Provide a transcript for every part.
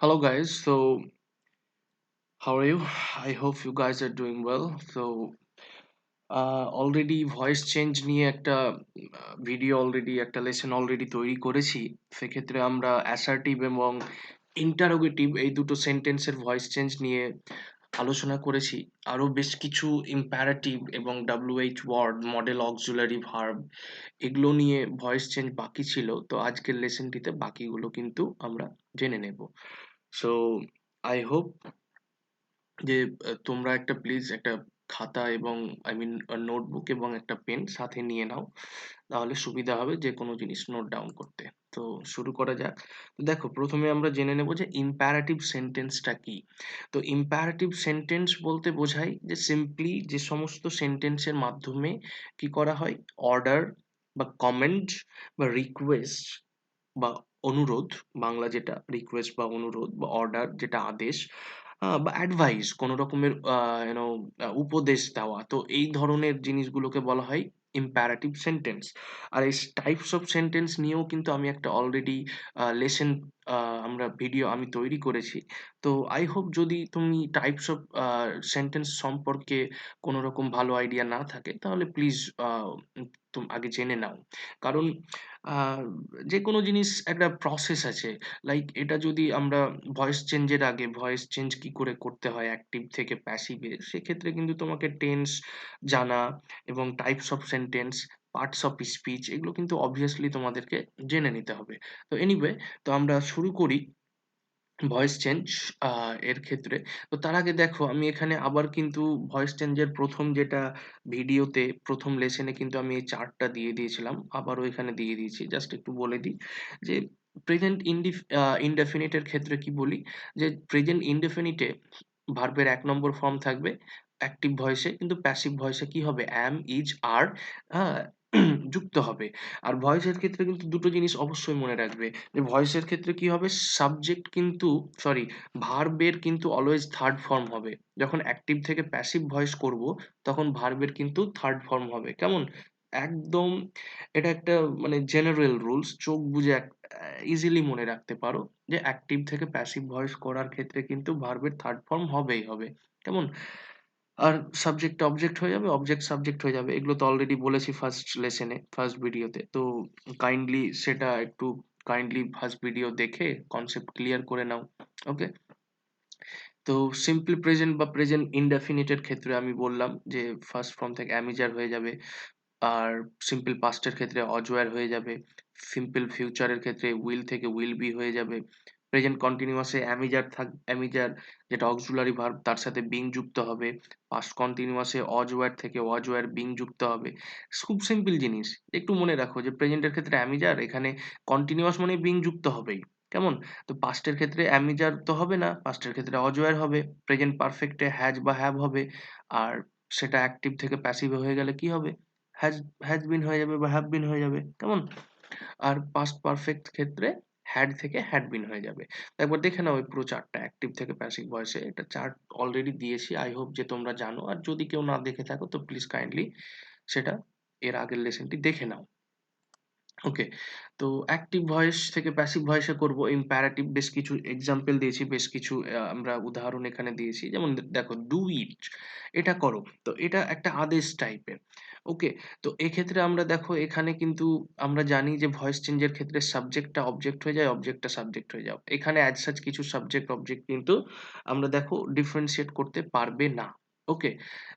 Hello guys, so how are you? I hope you guys are doing well. Already voice change নিয়ে একটা video already একটা lesson already তৈরি করেছি। সেক্ষেত্রে আমরা অ্যাসার্টিভ এবং ইন্টারোগেটিভ এই দুটো সেন্টেন্সের ভয়েস চেঞ্জ নিয়ে আলোচনা করেছি। আরো বেশ কিছু ইম্পারেটিভ এবং WH word, modal auxiliary verb এগুলো নিয়ে ভয়েস চেঞ্জ বাকি ছিল। তো আজকের লেসনটিতে বাকিগুলো কিন্তু আমরা জেনে নেব। সো আই হোপ যে তোমরা একটা প্লিজ একটা খাতা এবং নোটবুক এবং একটা পেন সাথে নিয়ে নাও। তাহলে সুবিধা হবে যেকোনো জিনিস নোট ডাউন করতে। তো শুরু করা যাক। তো দেখো, ১ম এ আমরা জেনে নেব যে ইম্পারেটিভ সেন্টেন্সটা কি? তো ইম্পারেটিভ সেন্টেন্স বলতে বোঝায় যে সিম্পলি যে সমস্ত সেন্টেন্সের মাধ্যমে কি করা হয়? অর্ডার বা কমেন্ট বা রিকোয়েস্ট বা অনুরোধ, বাংলা যেটা রিকোয়েস্ট বা অনুরোধ বা অর্ডার যেটা আদেশ, বা অ্যাডভাইস কোনো রকমের উপদেশ দেওয়া। তো এই ধরনের জিনিসগুলোকে বলা হয় ইম্পারেটিভ সেন্টেন্স। আর এই টাইপস অফ সেন্টেন্স নিয়েও কিন্তু আমি একটা অলরেডি লেসন আমরা ভিডিও আমি তৈরি করেছি। তো আই হোপ যদি তুমি টাইপস অফ সেন্টেন্স সম্পর্কে কোনো রকম ভালো আইডিয়া না থাকে তাহলে প্লিজ আ আগে জেনে নাও। কারণ আ যেকোনো জিনিস একটা প্রসেস আছে। লাইক এটা যদি আমরা ভয়েস চেঞ্জের আগে ভয়েস চেঞ্জ কি করে করতে হয় অ্যাক্টিভ থেকে প্যাসিভে, সেক্ষেত্রে কিন্তু তোমাকে টেন্স জানা এবং types of sentence, parts of speech এগুলো কিন্তু অবভিয়াসলি তোমাদেরকে জেনে নিতে হবে। তো এনিওয়ে, তো আমরা শুরু করি ভয়েস চেঞ্জ আ এর ক্ষেত্রে। তো তার আগে দেখো, আমি এখানে আবার কিন্তু ভয়েস চেঞ্জের ১ম যেটা ভিডিওতে ১ম লেসনে কিন্তু আমি এই চার্টটা দিয়ে দিয়েছিলাম। আবারও এখানে দিয়ে দিয়েছি। জাস্ট একটু বলে দিই যে প্রেজেন্ট ইনডেফিনিট এর ক্ষেত্রে কি বলি? যে প্রেজেন্ট ইনডেফিনিট এ ভার্বের ১ নম্বর ফর্ম থাকবে অ্যাক্টিভ ভয়েসে, কিন্তু প্যাসিভ ভয়েসে কি হবে? am, is, are, হ্যাঁ? যুক্ত হবে। আর ভয়েসের ক্ষেত্রে কিন্তু দুটো জিনিস অবশ্যই মনে রাখবে। যে ভয়েসের ক্ষেত্রে কি হবে? সাবজেক্ট কিন্তু সরি ভার্বের কিন্তু অলওয়েজ 3rd ফর্ম হবে। যখন অ্যাক্টিভ থেকে প্যাসিভ ভয়েস করব, তখন ভার্বের কিন্তু 3rd ফর্ম হবে। কেমন? একদম এটা একটা মানে জেনারেল রুলস। চোখ বুজে ইজিলি মনে রাখতে পারো যে অ্যাক্টিভ থেকে প্যাসিভ ভয়েস করার ক্ষেত্রে কিন্তু ভার্বের 3rd ফর্ম হবেই হবে। কেমন? আর সাবজেক্ট অবজেক্ট হয়ে যাবে, অবজেক্ট সাবজেক্ট হয়ে যাবে। এগুলো তো অলরেডি বলেছি ফার্স্ট লেসনে, ফার্স্ট ভিডিওতে। তো কাইন্ডলি সেটা একটু কাইন্ডলি ফার্স্ট ভিডিও দেখে কনসেপ্ট ক্লিয়ার করে নাও। ওকে? তো সিম্পল প্রেজেন্ট বা প্রেজেন্ট ইনডেফিনিট এর ক্ষেত্রে আমি বললাম যে ফার্স্ট ফর্ম থেকে অ্যামিজার হয়ে যাবে। আর সিম্পল পাস্ট এর ক্ষেত্রে অজওয়ার হয়ে যাবে। সিম্পল ফিউচার এর ক্ষেত্রে উইল থেকে উইল বি হয়ে যাবে। প্রেজেন্ট কন্টিনিউয়াস এ অ্যামিজার যেটা অক্সিলারি ভার্ব তার সাথে বিং যুক্ত হবে। পাস্ট কন্টিনিউয়াস এ অজওয়ার থেকে ওয়াজওয়ার বিং যুক্ত হবে। খুব সিম্পল জিনিস। একটু মনে রাখো যে প্রেজেন্ট এর ক্ষেত্রে অ্যামিজার, এখানে কন্টিনিউয়াস মানে বিং যুক্ত হবেই। কেমন? তো পাস্ট এর ক্ষেত্রে অ্যামিজার তো হবে না। পাস্ট এর ক্ষেত্রে অজওয়ার হবে। প্রেজেন্ট পারফেক্ট এ হ্যাজ বা হ্যাভ হবে। আর সেটা অ্যাক্টিভ থেকে প্যাসিভ এ হয়ে গেলে কি হবে? হ্যাজ হ্যাজ বিন হয়ে যাবে বা হ্যাভ বিন হয়ে যাবে। কেমন? আর পাস্ট পারফেক্ট ক্ষেত্রে হ্যাড থেকে হ্যাড বিন হয়ে যাবে। তো একবার দেখে নাও এই পুরো চার্টটা অ্যাক্টিভ থেকে প্যাসিভ ভয়েসে। এটা চার্ট অলরেডি দিয়েছি। আই হোপ যে তোমরা জানো। আর যদি কেউ না দেখে থাকো তো প্লিজ কাইন্ডলি সেটা এর আগের লেসনটি দেখে নাও। ওকে। তো অ্যাক্টিভ ভয়েস থেকে প্যাসিভ ভয়েসে করব ইম্পারেটিভ বেশ কিছু এক্সাম্পল দিয়েছি, বেশ কিছু আমরা উদাহরণ এখানে দিয়েছি। যেমন দেখো, ডু ইট, এটা করো। তো এটা একটা আদেশ টাইপের। ওকে। তো এক্ষেত্রে আমরা দেখো এখানে কিন্তু আমরা জানি যে ভয়েস চেঞ্জের ক্ষেত্রে সাবজেক্টটা অবজেক্ট হয়ে যায়, অবজেক্টটা সাবজেক্ট হয়ে যাও। এখানে অ্যাজ সাচ কিছু সাবজেক্ট অবজেক্ট কিন্তু আমরা দেখো ডিফারেনশিয়েট করতে পারবে না। ওকে।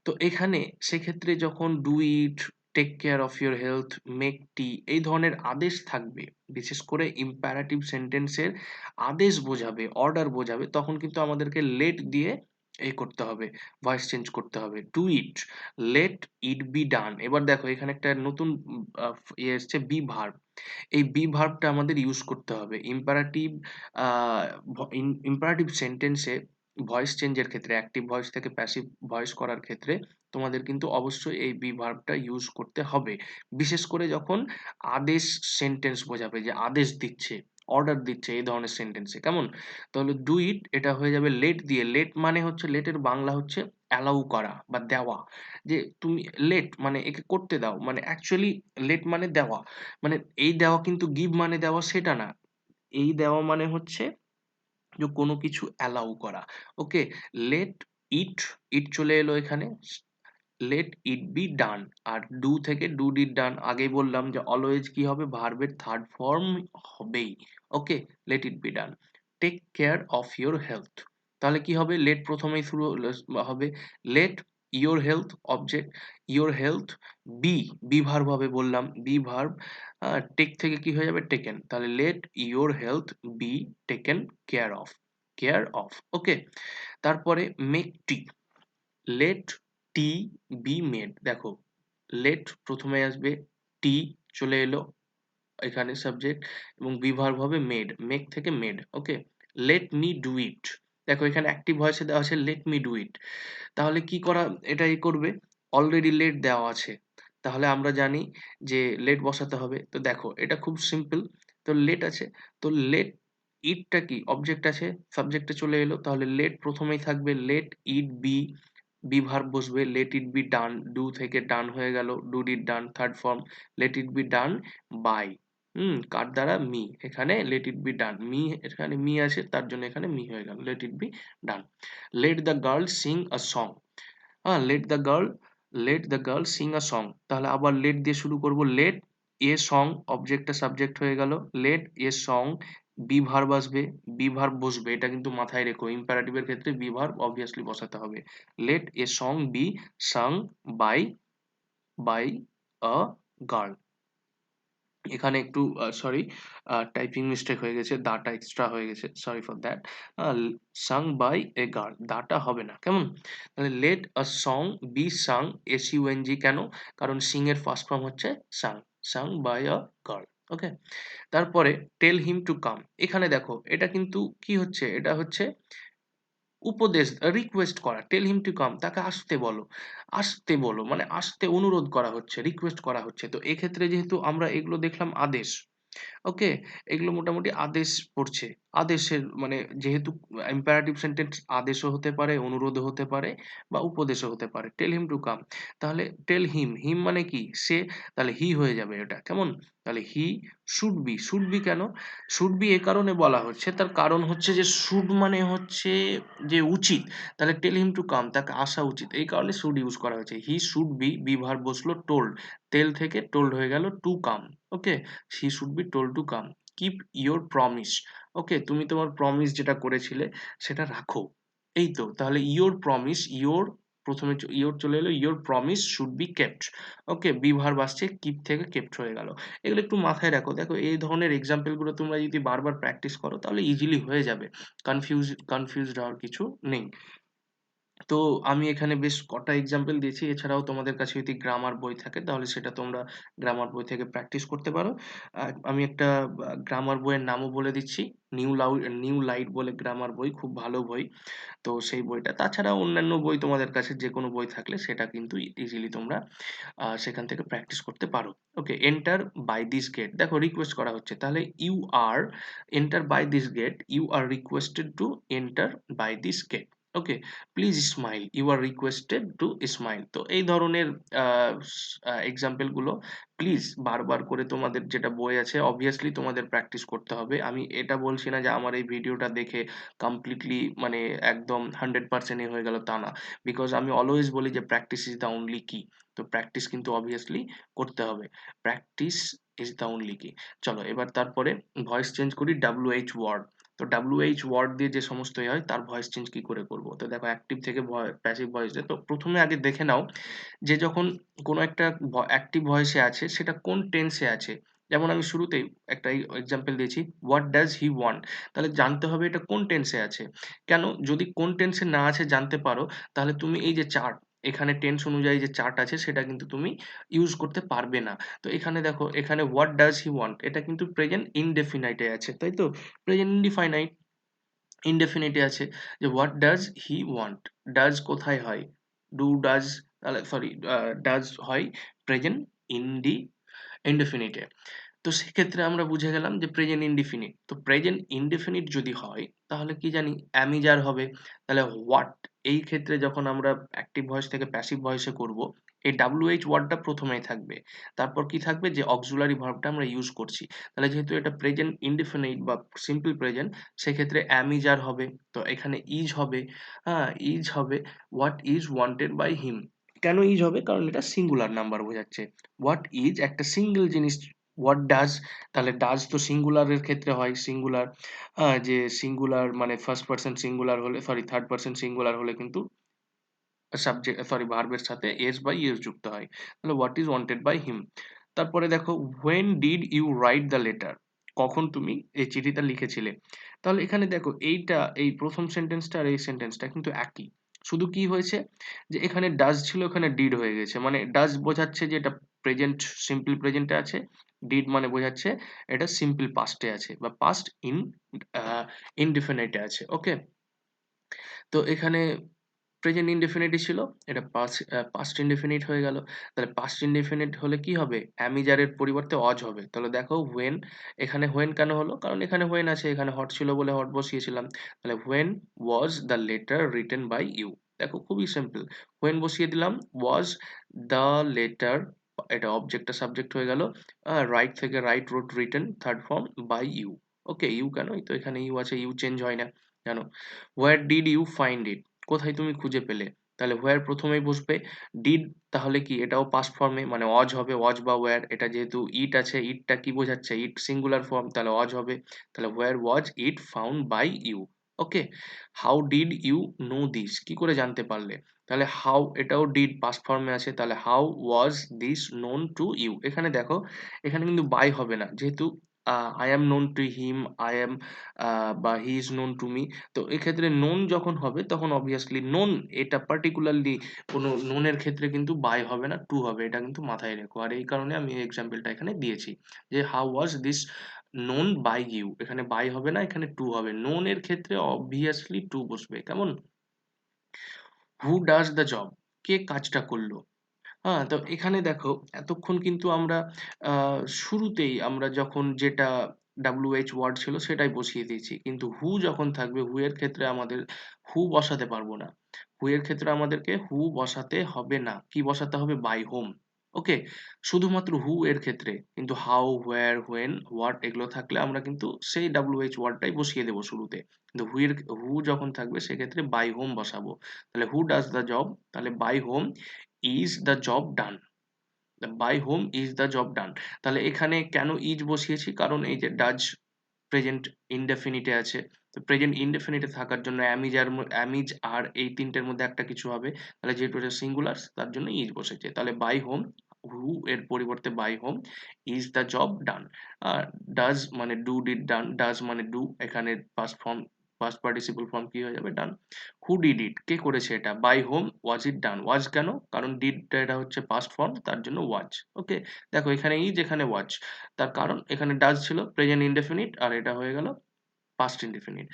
তো এখানে সেক্ষেত্রে যখন do it, take care of your health, make tea এই ধরনের আদেশ থাকবে, বিশেষ করে ইম্পারেটিভ সেন্টেন্সের আদেশ বোঝাবে, অর্ডার বোঝাবে, তখন কিন্তু আমাদেরকে লেট দিয়ে করতে হবে, ভয়েস চেঞ্জ করতে হবে। Do it, late it be ডান। এবার দেখো এখানে একটা নতুন এসছে বি ভার্ব। এই বি ভার্বটা আমাদের ইউজ করতে হবে ইম্পারেটিভ ইম্পারেটিভ সেন্টেন্সে ভয়েস চেঞ্জের ক্ষেত্রে, অ্যাক্টিভ ভয়েস থেকে প্যাসিভ ভয়েস করার ক্ষেত্রে তোমাদের কিন্তু অবশ্যই এই বি ভার্বটা ইউজ করতে হবে। বিশেষ করে যখন আদেশ সেন্টেন্স বোঝাবে, যে আদেশ দিচ্ছে, অর্ডার দিচ্ছে এই ধরনের সেন্টেন্সে। কেমন? তাহলে ডু ইট এটা হয়ে যাবে লেট দিয়ে। লেট মানে হচ্ছে, লেটের বাংলা হচ্ছে অ্যালাউ করা বা দেওয়া। যে তুমি লেট মানে একে করতে দাও, মানে অ্যাকচুয়ালি লেট মানে দেওয়া। মানে এই দেওয়া কিন্তু গিভ মানে দেওয়া সেটা না। এই দেওয়া মানে হচ্ছে যে কোনো কিছু অ্যালাউ করা। ওকে? লেট ইট, ইট চলে এলো এখানে। Let it be done. আর ডু থেকে ডু ডিড ডান। আগেই বললাম যে অলওয়েজ কি হবে? ভার্বের থার্ড ফর্ম হবেই। Okay? Let it be done. Take care of your health. তাহলে কি হবে? লেট প্রথমেই শুরু হবে। Let your health object, your health be, be verb হবে বললাম, বি ভার্ব। টেক থেকে কি হয়ে যাবে? টেকেন। তাহলে let your health be taken care of, care of. Okay? তারপরে make tea. Let tea be made. দেখো, লেট প্রথমে আসবে, টি চলে এলো এখানে সাবজেক্ট, এবং বি ভার্ব হবে মেড, মেক থেকে made. Okay? Let me do it. দেখো এখানে অ্যাক্টিভ ভয়েসে দেওয়া আছে লেট মি ডু ইট। তাহলে কি করা, এটাই করবে? অলরেডি লেট দেওয়া আছে, তাহলে আমরা জানি যে লেট বসাতে হবে। তো দেখো এটা খুব সিম্পল। তো লেট আছে, তো লেট ইটটা কি অবজেক্ট আছে, সাবজেক্টে চলে এলো, তাহলে লেট প্রথমেই থাকবে, let it be, be verb বসবে, let it be done, do থেকে ডান হয়ে গেল, do did done third form, let it be done by, কার দ্বারা? মি। এখানে let it be done, me এখানে মি আছে তার জন্য এখানে মি হয়ে গেল, let it be done. Let the girl sing a song. হ্যাঁ, let the girl sing a song. তাহলে আবার লেট দিয়ে শুরু করব। লেট এ সং, অবজেক্টটা সাবজেক্ট হয়ে গেল, let a song, be verb আসবে, বি ভার্ব বসবে, এটা কিন্তু মাথায় রেখো, ইম্পারেটিভের ক্ষেত্রে বি ভার্ব অবভিয়াসলি বসাতে হবে। Let a song be sung by, by a girl. এখানে একটু সরি, টাইপিং মিস্টেক হয়ে গেছে, দাটা এক্সট্রা হয়ে গেছে, sorry for that. Sung by a girl, দাটা হবে না, কেমন? তাহলে let a song be sung, S U N G, কেন? কারণ সিং এর ফার্স্ট ফর্ম হচ্ছে সাং, সাং বাই আ গার্ল। ওকে? তারপরে টেল হিম টু কাম। এখানে দেখো এটা কিন্তু কি হচ্ছে, এটা হচ্ছে উপদেশ, রিকোয়েস্ট করা। টেল হিম টু কাম, তাকে আসতে বলো, আসতে বলো মানে আসতে অনুরোধ করা হচ্ছে, রিকোয়েস্ট করা হচ্ছে। তো এক্ষেত্রে যেহেতু আমরা এগুলো দেখলাম আদেশ, ওকে, এগুলো মোটামুটি আদেশ পড়ছে। আদেশের মানে যেহেতু ইম্পারেটিভ সেন্টেন্স আদেশও হতে পারে, অনুরোধও হতে পারে, বা উপদেশও হতে পারে। টেল হিম টু কাম, তাহলে টেল হিম, হিম মানে কি? সে, তাহলে হি হয়ে যাবে এটা, কেমন? তাহলে হি শুড বি কেন? শুড বি এ কারণে বলা হচ্ছে, তার কারণ হচ্ছে যে শুড মানে হচ্ছে যে উচিত, তাহলে টেল হিম টু কাম, তাকে আসা উচিত, এই কারণে শুড ইউজ করা হয়েছে। He should be, be verb বসলো টোল্ড, টেল থেকে টোল্ড হয়ে গেল to come. Okay? He should be told to come. Keep your promise. Okay, তুমি তোমার প্রমিস যেটা করেছিলে সেটা রাখো। এই তো, তাহলে ইওর প্রমিস, ইওর প্রথমে ইওর চলে এলো, your promise should be kept. Okay, be verb আসছে, কিপ থেকে কেপ্ট হয়ে গেল। এগুলো একটু মাথায় রাখো। দেখো এই ধরনের এক্সাম্পল গুলো তোমরা যদি বারবার প্র্যাকটিস করো তাহলে ইজিলি হয়ে যাবে। কনফিউজড হওয়ার কিছু নেই। তো আমি এখানে বেশ কটা এক্সাম্পল দিয়েছি। এছাড়াও তোমাদের কাছে যদি গ্রামার বই থাকে তাহলে সেটা তোমরা গ্রামার বই থেকে প্র্যাকটিস করতে পারো। আমি একটা গ্রামার বইয়ের নামও বলে দিচ্ছি। নিউ লাইট বলে গ্রামার বই, খুব ভালো বই। তো সেই বইটা, তাছাড়া অন্যান্য বই তোমাদের কাছে যেকোনো বই থাকলে সেটা কিন্তু ইজিলি তোমরা সেখান থেকে প্র্যাকটিস করতে পারো। Okay, enter by this gate. দেখো রিকোয়েস্ট করা হচ্ছে, তাহলে you are enter by this gate, you are requested to enter by this gate. Okay? Please smile, you are requested to smile. তো এই ধরনের এক্সাম্পল গুলো প্লিজ বারবার করে তোমাদের যেটা বই আছে অবভিয়াসলি তোমাদের প্র্যাকটিস করতে হবে। আমি এটা বলছি না যে আমার এই ভিডিওটা দেখে কমপ্লিটলি মানে একদম 100% এ হয়ে গেল, তা না। বিকজ আমি অলওয়েজ বলি যে প্র্যাকটিস ইজ দ্য অনলি কি। তো প্র্যাকটিস কিন্তু অবভিয়াসলি করতে হবে। প্র্যাকটিস ইজ দ্য অনলি কি। চলো এবার তারপরে ভয়েস চেঞ্জ করি, WH ওয়ার্ড। তো WH ওয়ার্ড দিয়ে যে সমস্ত হয় তার ভয়েস চেঞ্জ কি করে করব? তো দেখো অ্যাক্টিভ থেকে প্যাসিভ ভয়েসে, তো প্রথমে আগে দেখে নাও যে যখন কোনো একটা অ্যাক্টিভ ভয়েসে আছে সেটা কোন টেন্সে আছে। যেমন আমি শুরুতেই একটা এক্সাম্পল দিয়েছি, হোয়াট ডাজ হি ওয়ান্ট। তাহলে জানতে হবে এটা কোন টেন্সে আছে। কেন? যদি কোন টেন্সে না আছে জানতে পারো, তাহলে তুমি এই যে চার্ট, এখানে টেন্স অনুযায়ী যে চার্ট আছে সেটা কিন্তু তুমি ইউজ করতে পারবে না। তো এখানে দেখো, এখানে হোয়াট ডাজ হি ওয়ান্ট, এটা কিন্তু প্রেজেন্ট ইনডেফিনাইটে আছে, তাই তো? প্রেজেন্ট ইনডিফাইনাইট, ইনডেফিনিটে আছে যে what does he want. Does কোথায় হয়? ডু ডাজ, তাহলে সরি, ডাজ হয় প্রেজেন্ট ইনডি ইনডেফিনিটে। তো সেক্ষেত্রে আমরা বুঝে গেলাম যে প্রেজেন্ট ইনডিফিনিট। তো প্রেজেন্ট ইনডেফিনিট যদি হয় তাহলে কি জানি? অ্যামিজার হবে। তাহলে হোয়াট, এই ক্ষেত্রে যখন আমরা অ্যাক্টিভ ভয়েস থেকে প্যাসিভ ভয়েসে করব, এই WH ওয়ার্ডটা প্রথমেই থাকবে। তারপর কি থাকবে? যে অক্সিলারি ভার্বটা আমরা ইউজ করছি। তাহলে যেহেতু এটা প্রেজেন্ট ইনডেফিনিট বা সিম্পল প্রেজেন্ট, সেক্ষেত্রে am is are হবে। তো এখানে is হবে, হ্যাঁ? is হবে what is wanted by him। কেন is হবে? কারণ এটা সিঙ্গুলার নাম্বার বোঝাচ্ছে। what is একটা সিঙ্গল জিনিস, what does, তাহলে does তো সিঙ্গুলারের ক্ষেত্রে হয়, সিঙ্গুলার, যে সিঙ্গুলার মানে ফার্স্ট পারসন সিঙ্গুলার হলে, সরি থার্ড পারসন সিঙ্গুলার হলে কিন্তু সাবজেক্ট, সরি ভার্বের সাথে এস বা ইএস যুক্ত হয়। তাহলে what is wanted by him. তারপরে দেখো when did you write the letter, কখন তুমি এই চিঠিটা লিখেছিলে। তাহলে এখানে দেখো এইটা, এই প্রথম সেন্টেন্সটা আর এই সেন্টেন্সটা কিন্তু একই, শুধু কি হয়েছে যে এখানে ডাজ ছিল, এখানে ডিড হয়ে গেছে। মানে ডাজ বোঝাচ্ছে যে এটা প্রেজেন্ট, সিম্পল প্রেজেন্টে আছে, ডিড মানে বোঝাচ্ছে এটা সিম্পল পাস্টে আছে বা পাস্ট ইনডিফিনিটে আছে। ওকে, তো এখানে প্রেজেন্ট ইনডেফিনিটই ছিল, এটা পাস্ট ইনডেফিনিট হয়ে গেল। তাহলে পাস্ট ইনডেফিনিট হলে কি হবে? অ্যামিজারের পরিবর্তে অজ হবে। তাহলে দেখো হোয়েন, এখানে হোয়েন কেন হলো? কারণ এখানে হোয়েন আছে, এখানে হট ছিল বলে হট বসিয়েছিলাম। তাহলে when was the letter written by you. দেখো খুবই সিম্পল, হোয়েন বসিয়ে দিলাম, ওয়াজ দ্য লেটার, এটা অবজেক্টটা সাবজেক্ট হয়ে গেল, রাইট থেকে write wrote written third form by you. Okay, you কেন? এই তো এখানে ইউ আছে, ইউ চেঞ্জ হয় না জানো। Where did you find it, কোথায় তুমি খুঁজে পেলে? তাহলে হোয়ার প্রথমেই বসবে। ডিড তাহলে কি? এটাও পাস্ট ফর্মে, মানে ওয়াজ হবে, ওয়াজ বা ওয়্যার। এটা যেহেতু ইট আছে, ইটটা কি বোঝাচ্ছে? ইট সিঙ্গুলার ফর্ম, তাহলে ওয়াজ হবে। তাহলে where was it found by you. Okay, how did you know this, কি করে জানতে পারলে? তাহলে হাউ, এটাও ডিড পাস্ট ফর্মে আছে, তাহলে how was this known to you. এখানে দেখো, এখানে কিন্তু বাই হবে না, যেহেতু I am known to him, I am বা he is known to me. তো এক্ষেত্রে নোন যখন হবে তখন অবভিয়াসলি নোন, এটা পার্টিকুলারলি কোনো নোনের ক্ষেত্রে কিন্তু বাই হবে না, টু হবে। এটা কিন্তু মাথায় রেখো। আর এই কারণে আমি এক্সাম্পলটা এখানে দিয়েছি যে how was this known by you, এখানে বাই হবে না, এখানে টু হবে। নোন এর ক্ষেত্রে অবভিয়াসলি টু বসবে। কেমন? হু ডাজ দ্য জব, কে কাজটা করলো? তো এখানে দেখো এতক্ষণ কিন্তু আমরা শুরুতেই আমরা যখন যেটা WH ওয়ার্ড ছিল সেটাই বসিয়ে দিয়েছি। কিন্তু হু যখন থাকবে, হু এর ক্ষেত্রে আমাদের হু বসাতে পারবো না। হু এর ক্ষেত্রে আমাদেরকে হু বসাতে হবে না। কি বসাতে হবে? By whom. ওকে? শুধুমাত্র হু এর ক্ষেত্রে। কিন্তু হাউ, হোয়ার, হোয়েন, হোয়াট এগুলো থাকলে আমরা কিন্তু সেই WH ওয়ার্ডটাই বসিয়ে দেব শুরুতে। কিন্তু হু যখন থাকবে সেক্ষেত্রে বাই হোম বসাবো। তাহলে হু ডাজ দ্য জব, তাহলে by whom is the job done. By whom is the job done. তাহলে এখানে কেন ইজ বসিয়েছি? কারণ এই যে ডাজ প্রেজেন্ট ইনডেফিনিটে আছে। তো প্রেজেন্ট ইনডেফিনিটে থাকার জন্য অ্যামিজ আর এই তিনটের মধ্যে একটা কিছু হবে। তাহলে যেহেতু এটা সিঙ্গুলার, তার জন্য ইজ বসেছে। তাহলে বাই হোম, হু এর পরিবর্তে by whom, is the job done. আর ডাজ মানে ডু, ডিড, ডান। ডাজ মানে ডু, এখানে past form, past participle form কি হয়ে যাবে? ডান। হু ডিড ইট, কে করেছে এটা? বাই হোম ওয়াজ ইট ডান। ওয়াজ কেন? কারণ ডিডটা এটা হচ্ছে পাস্ট ফর্ম, তার জন্য ওয়াজ। ওকে, দেখো এখানে ইজ, এখানে ওয়াজ। তার কারণ এখানে ডাজ ছিল প্রেজেন্ট ইনডেফিনিট, আর এটা হয়ে গেল past indefinite.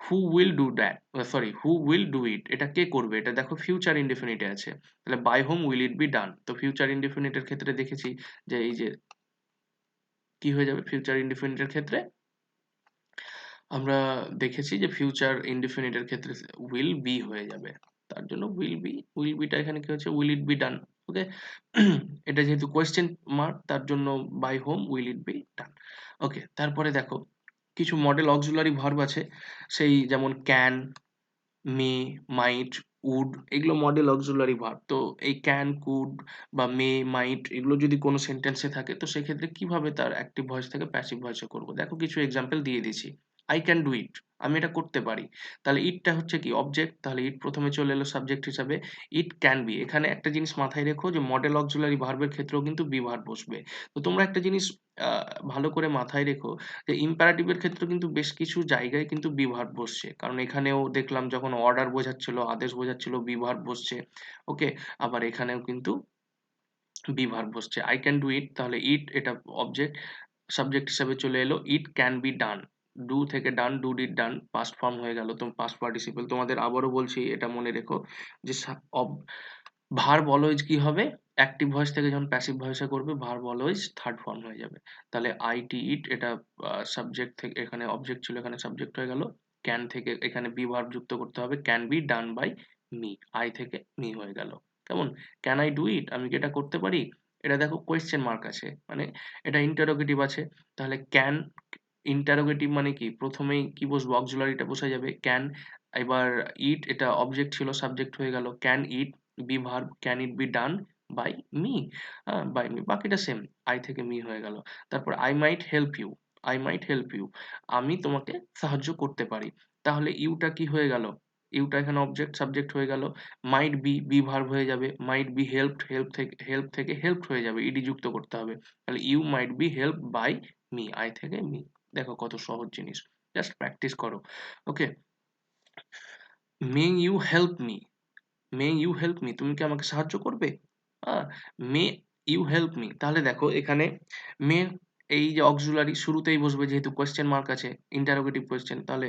Who will do that, sorry who will do it, এটা কে করবে? এটা দেখো ফিউচার ইনডেফিনিটে আছে। তাহলে by whom will it be done. তো ফিউচার ইনডেফিনিটের ক্ষেত্রে দেখেছি যে এই যে কি হয়ে যাবে? ফিউচার ইনডেফিনিটের ক্ষেত্রে আমরা দেখেছি যে ফিউচার ইনডেফিনিটের ক্ষেত্রে উইল বি হয়ে যাবে। তার জন্য উইল বিটা এখানে কি হচ্ছে? Will it be done. ওকে, এটা যেহেতু কোয়েশ্চেন মার্ক, তার জন্য by whom will it be done. Okay, তারপরে দেখো কিছু মডেল অক্সিলারি ভার্ব আছে, সেই যেমন ক্যান, মে, মাইট, উড, এগুলো মডেল অক্সিলারি ভার্ব। তো এই ক্যান, কুড বা মে, মাইট এগুলো যদি কোনো সেন্টেন্সে থাকে, তো সেক্ষেত্রে কিভাবে তার অ্যাক্টিভ ভয়েস থেকে প্যাসিভ ভয়েসে করব? দেখো কিছু এক্সাম্পল দিয়ে দিচ্ছি। আই ক্যান ডু ইট, আমি এটা করতে পারি। তাহলে ইটটা হচ্ছে কি? অবজেক্ট, তাহলে ইট প্রথমে চলে এলো সাবজেক্ট হিসাবে। ইট ক্যান বি, এখানে একটা জিনিস মাথায় রেখো যে মডেল অক্সিলারি ভার্বের ক্ষেত্রেও কিন্তু বি ভার্ব বসবে। তো তোমরা একটা জিনিস ভালো করে মাথায় রেখো যে ইম্পারেটিভ এর ক্ষেত্রে কিন্তু বেশ কিছু জায়গায় কিন্তু বি ভার্ব বসছে। কারণ এখানেও দেখলাম যখন অর্ডার বোঝাচ্ছিল, আদেশ বোঝাচ্ছিল, বি ভার্ব বসছে। ওকে, আবার এখানেও কিন্তু বি ভার্ব বসছে। আই ক্যান ডু ইট, তাহলে ইট এটা অবজেক্ট, সাবজেক্ট হিসেবে চলে এলো। It can be done, do থেকে done, do did done, past form হয়ে গেল, তো পাস্ট পার্টিসিপল। তোমাদের আবারও বলছি, এটা মনে রেখো যে ভার্ব অলওয়েজ কি হবে? অ্যাক্টিভ ভয়েস থেকে যখন প্যাসিভ ভয়েসে করবে, ভার্ব অলওয়েজ থার্ড ফর্ম হয়ে যাবে। তাহলে আই টি ইট, এটা সাবজেক্ট থেকে, এখানে অবজেক্ট ছিল, এখানে সাবজেক্ট হয়ে গেল। ক্যান থেকে এখানে বি ভার্ব যুক্ত করতে হবে, can be done by me, I থেকে মি হয়ে গেল। কেমন? Can I do it? আমি কি এটা করতে পারি? এটা দেখো কোয়েশ্চেন মার্ক আছে। মানে এটা ইন্টারোগেটিভ আছে। তাহলে ক্যান ইন্টারোগেটিভ মানে কি? প্রথমেই কি বসবো? অক্সিলারিটা বসে যাবে ক্যান। এবার ইট এটা অবজেক্ট ছিল, সাবজেক্ট হয়ে গেল। Can it be verb, can it be done by me? By me. বাকিটা সেম। আই থেকে মি হয়ে গেল। তারপর I might help you. I might help you. আমি তোমাকে সাহায্য করতে পারি। তাহলে ইউটা কি হয়ে গেল? ইউটা এখানে অবজেক্ট, সাবজেক্ট হয়ে গেল। মাইট বি, বি ভার্ব হয়ে যাবে। মাইট বি হেল্পড, হেল্প থেকে হেল্পড হয়ে যাবে। ইডি যুক্ত করতে হবে। তাহলে you might be helped by me. I থেকে মি। দেখো কত সহজ জিনিস। জাস্ট প্র্যাকটিস করো। Okay? May you help me. May you help me, তুমি কি আমাকে সাহায্য করবে? মে ইউ হেল্প মি, তাহলে দেখো এখানে মে এই যে অক্সিলারি শুরুতেই বসবে, যেহেতু কোয়েশ্চেন মার্ক আছে, ইন্টারোগেটিভ কোয়েশ্চেন, তাহলে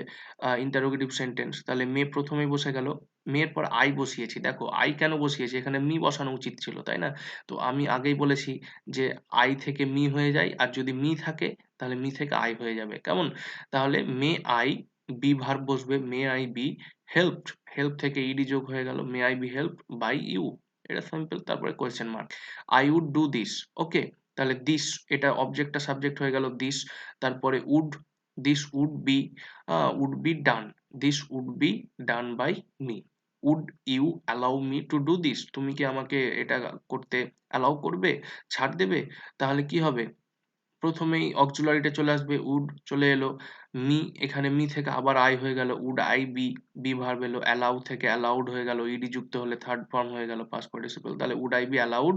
ইন্টারোগেটিভ সেন্টেন্স, তাহলে মে প্রথমেই বসে গেল। মেয়ের পর আই বসিয়েছি। দেখো আই কেন বসিয়েছি? এখানে মি বসানো উচিত ছিল, তাই না? তো আমি আগেই বলেছি যে আই থেকে মি হয়ে যায়, আর যদি মি থাকে তাহলে মি থেকে আই হয়ে যাবে। কেমন? তাহলে মে আই, বি ভার্ব বসবে, may I be helped, help থেকে ইডি যোগ হয়ে গেল, may I be helped by you. এটা সিম্পল। তারপরে question mark. I would do this. Okay? তাহলে দিস এটা অবজেক্টটা সাবজেক্ট হয়ে গেল দিস। তারপরে would, this would be done. This would be done by me. Would you allow me to do this? তুমি কি আমাকে এটা করতে অ্যালাউ করবে? ছাড় দেবে? তাহলে কি হবে? প্রথমেই অক্সিলারিটা চলে আসবে, উড চলে এলো। মি, এখানে মি থেকে আবার আই হয়ে গেল, would I be, be verb এলো। অ্যালাউ থেকে অ্যালাউড হয়ে গেল, ইডি যুক্ত হলে থার্ড ফর্ম হয়ে গেল, পাস্ট পার্টিসিপল। তাহলে would I be allowed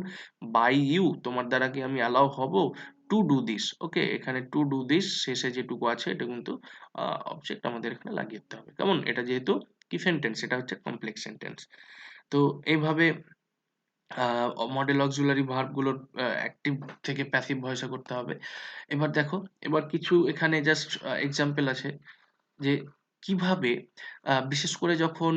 by you? তোমার দ্বারা কি আমি অ্যালাউ হব টু ডু দিস? ওকে? এখানে টু ডু দিস শেষে যেটুকু আছে এটা কিন্তু অবজেক্ট আমাদের এখানে লাগিয়ে দিতে হবে। কেমন? এটা যেহেতু কি সেন্টেন্স, এটা হচ্ছে কমপ্লেক্স সেন্টেন্স। তো এইভাবে মডেল অক্সিলারি ভার্ব গুলোর অ্যাক্টিভ থেকে প্যাসিভ ভয়েসে করতে হবে। এবার দেখো, এবার কিছু এখানে জাস্ট এক্সাম্পল আছে যে কিভাবে বিশেষ করে যখন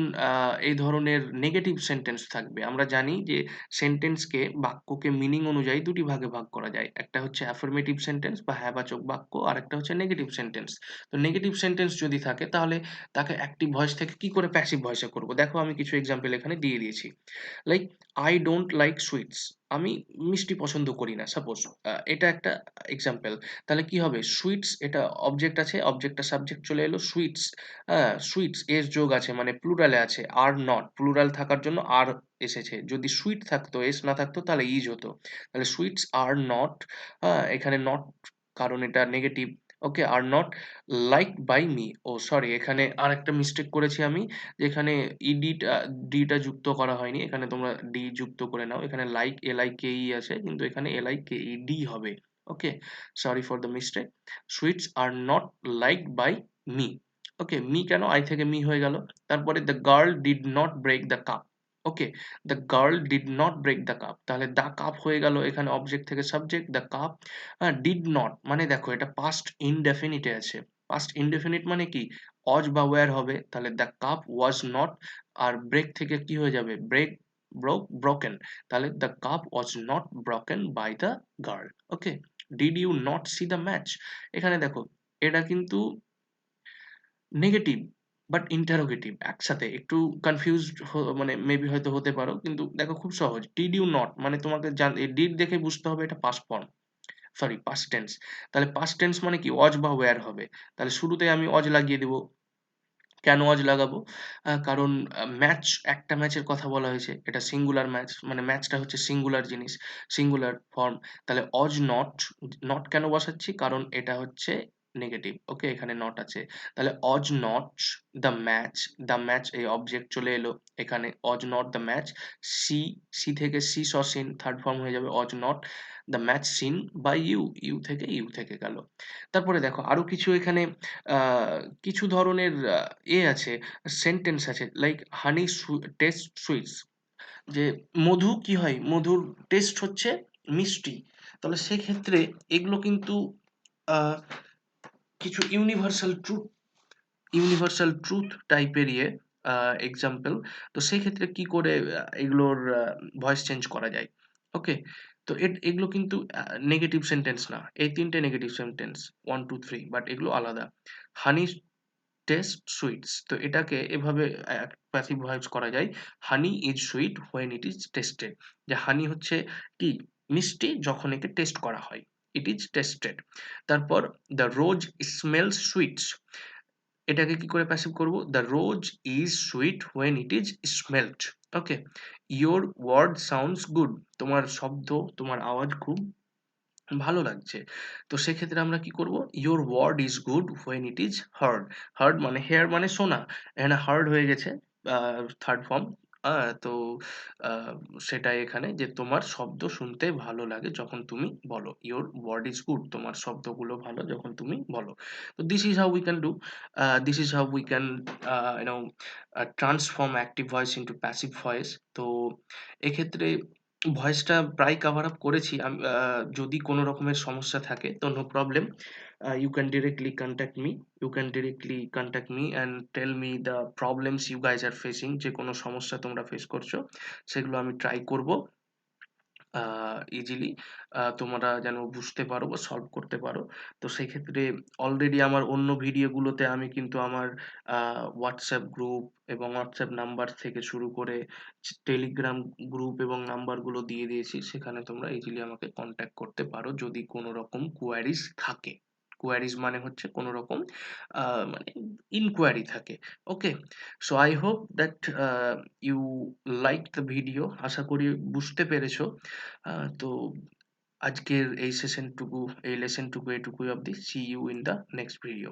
এই ধরনের নেগেটিভ সেন্টেন্স থাকবে। আমরা জানি যে সেন্টেন্সকে, বাক্যকে মিনিং অনুযায়ী ২ টি ভাগে ভাগ করা যায়। একটা হচ্ছে অ্যাফার্মেটিভ সেন্টেন্স বা হ্যাঁ-বাচক বাক্য, আরেকটা হচ্ছে নেগেটিভ সেন্টেন্স। তো নেগেটিভ সেন্টেন্স যদি থাকে তাহলে তাকে অ্যাক্টিভ ভয়েস থেকে কি করে প্যাসিভ ভয়েসে করব? দেখো আমি কিছু এক্সাম্পল এখানে দিয়ে দিয়েছি। Like I don't like sweets. আমি মিষ্টি পছন্দ করি না। সাপোজ এটা একটা এক্সাম্পল। তাহলে কি হবে? সুইটস এটা অবজেক্ট আছে, অবজেক্টটা সাবজেক্ট চলে এলো সুইটস। হ্যাঁ? সুইটস এস যোগ আছে মানে প্লুরালে আছে। আর নট, প্লুরাল থাকার জন্য আর এসেছে। যদি সুইট থাকতো, এস না থাকতো তাহলে ইজ হতো। তাহলে সুইটস আর নট, এখানে নট কারণ এটা negative. Okay? Are not liked by me. Sorry, এখানে আরেকটা মিস্টেক করেছি আমি। যেখানে ইডিটা, ডি টা যুক্ত করা হয়নি। এখানে তোমরা ডি যুক্ত করে নাও। এখানে লাইক এল-আই-কে-ই আছে, কিন্তু এখানে এল-আই-কে-ই-ডি হবে। Okay? Sorry for the mistake. Sweets are not liked by me. Okay? Me কেন? আই থেকে মি হয়ে গেল। তারপরে the girl did not break the cup. Okay? The girl did not break the cup. তাহলে the cup হয়ে গেল এখানে object থেকে subject, the cup. Did not মানে দেখো এটা পাস্ট ইনডেফিনিট এ আছে। পাস্ট ইনডেফিনিট মানে কি? অজ বা ওয়্যার হবে। তাহলে দ্য কাপ ওয়াজ নট, আর ব্রেক থেকে কি হয়ে যাবে? Break, broken. তাহলে the cup was not broken by the girl. Okay? Did you not see the match? এখানে দেখো এটা কিন্তু নেগেটিভ বাট ইন্টারোগেটিভ একসাথে। একটু কনফিউজড মানে মেবি হয়তো হতে পারো। কিন্তু দেখো খুব সহজ। ডিড ইউ নট মানে তোমাকে ডিড দেখে বুঝতে হবে এটা past form, sorry past tense. তাহলে পাস্ট টেন্স মানে কি? ওয়াজ বা ওয়্যার হবে। তাহলে শুরুতেই আমি ওয়াজ লাগিয়ে দেব। কেন ওয়াজ লাগাবো? কারণ ম্যাচ, একটা ম্যাচের কথা বলা হয়েছে। এটা সিঙ্গুলার ম্যাচ। মানে ম্যাচটা হচ্ছে সিঙ্গুলার জিনিস, সিঙ্গুলার ফর্ম। তাহলে ওয়াজ নট, নট কেন বসাচ্ছি? কারণ এটা হচ্ছে নেগেটিভ। ওকে? এখানে নট আছে। তাহলে was not the match, the match এই অবজেক্ট চলে এলো এখানে। Was not the match see, see থেকে see saw seen third form হয়ে যাবে। Was not the match seen by you, you থেকে ইউ থেকে গেল। তারপরে দেখো আরো কিছু এখানে আ কিছু ধরনের আছে, সেন্টেন্স আছে লাইক হানি টেস্ট সুইটস। যে মধু কি হয়? মধুর টেস্ট হচ্ছে মিষ্টি। তাহলে সেক্ষেত্রে এগুলো কিন্তু আ কিছু ইউনিভার্সাল ট্রুথ টাইপের এক্সাম্পল। তো সেক্ষেত্রে কি করে এগুলোর ভয়েস চেঞ্জ করা যায়? ওকে? তো এগুলো কিন্তু নেগেটিভ সেন্টেন্স না। এই ৩ টে নেগেটিভ সেন্টেন্স 1, 2, 3 বাট এগুলো আলাদা। Honey taste sweets. তো এটাকে এভাবে প্যাসিভ ভয়েস করা যায়, হানি is sweet when it is tested. যে হানি হচ্ছে কি, মিষ্টি যখন একে টেস্ট করা হয়, ইট ইজ টেস্টেড। তারপর দ্য রোজ স্মেলস সুইটস, এটাকে কি করে প্যাসিভ করব, the rose is sweet when it is smelled. Okay, your word sounds good, তোমার শব্দ, তোমার আওয়াজ খুব ভালো লাগছে। তো সেক্ষেত্রে আমরা কি করব, your word is good when it is heard. Heard মানে হেয়ার মানে শোনা, এখানে হার্ড হয়ে গেছে থার্ড ফর্ম। তো আহ, সেটাই এখানে, যে তোমার শব্দ শুনতে ভালো লাগে যখন তুমি বলো, ইয়োর ওয়ার্ড ইজ গুড, তোমার শব্দগুলো ভালো যখন তুমি বলো। তো this is how we can do, this is how we can you know transform active voice into passive voice. তো এক্ষেত্রে ভয়েসটা প্রায় কভার আপ করেছি। যদি কোনো রকমের সমস্যা থাকে তো no problem, you can directly contact me, you can directly contact me and tell me the problems you guys are facing, যে কোনো সমস্যা তোমরা ফেস করছো সেগুলো আমি ট্রাই করব ইজিলি তোমরা যেন বুঝতে পারো বা সলভ করতে পারো। তো সেক্ষেত্রে অলরেডি আমার অন্য ভিডিওগুলোতে আমি কিন্তু আমার হোয়াটসঅ্যাপ গ্রুপ এবং হোয়াটসঅ্যাপ নাম্বার থেকে শুরু করে টেলিগ্রাম গ্রুপ এবং নাম্বারগুলো দিয়ে দিয়েছি, সেখানে তোমরা ইজিলি আমাকে কন্ট্যাক্ট করতে পারো যদি কোনো রকম কোয়ারিজ থাকে। কোয়ারিজ মানে হচ্ছে কোনো রকম মানে ইনকোয়ারি থাকে। Okay, so I hope that you like the video, আশা করি বুঝতে পেরেছো। তো আজকের এই সেশনটুকু, এই লেসনটুকু এটুকুই অবধি। See you in the next video.